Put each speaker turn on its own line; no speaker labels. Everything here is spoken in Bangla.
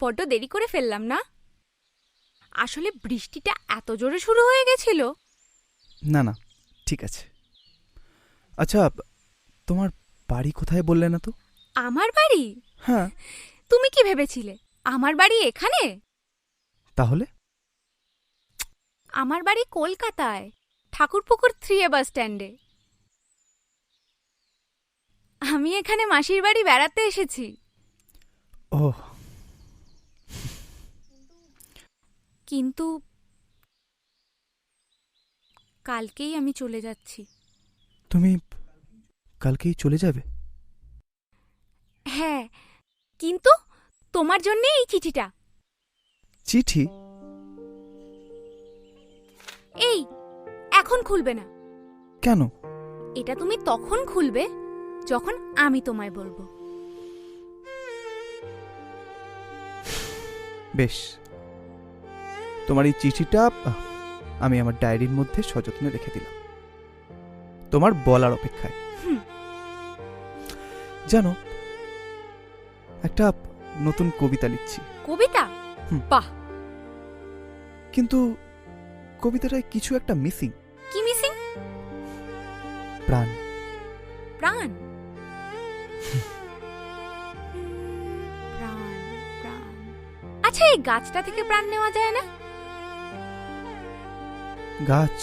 বড্ড দেরি করে ফেললাম না? আসলে বৃষ্টিটা এত জোরে শুরু হয়ে গেছিল।
না না, ঠিক আছে। আচ্ছা, তোমার বাড়ি কোথায় বললে না তো?
আমার বাড়ি?
হ্যাঁ।
তুমি কি ভেবেছিলে আমার বাড়ি এখানে?
তাহলে?
আমার বাড়ি কলকাতায়, ঠাকুরপুকুর 3A বাস স্ট্যান্ডে। আমি এখানে মাসির বাড়ি বেড়াতে এসেছি।
ওহ।
কিন্তু কালকেই আমি চলে যাচ্ছি।
তুমি কালকেই চলে যাবে?
হ্যাঁ, কিন্তু তোমার জন্যে এই চিঠিটা।
চিঠি?
এই, এখন খুলবে না।
কেন?
এটা তুমি তখন খুলবে যখন আমি তোমায় বলবো।
বেশ, তোমার এই চিঠিটা আমি আমার ডায়েরির মধ্যে সযত্নে রেখে দিলাম, তোমার বলার অপেক্ষায়। জানো, একটা নতুন কবিতা লিখছি।
কবিতা? বাহ!
কিন্তু কবিতাটায় কিছু একটা মিসিং।
কি মিসিং?
প্রাণ।
প্রাণ? প্রাণ, প্রাণ। আচ্ছা, এই গাছটা থেকে প্রাণ নেওয়া যায় না?
গাছ?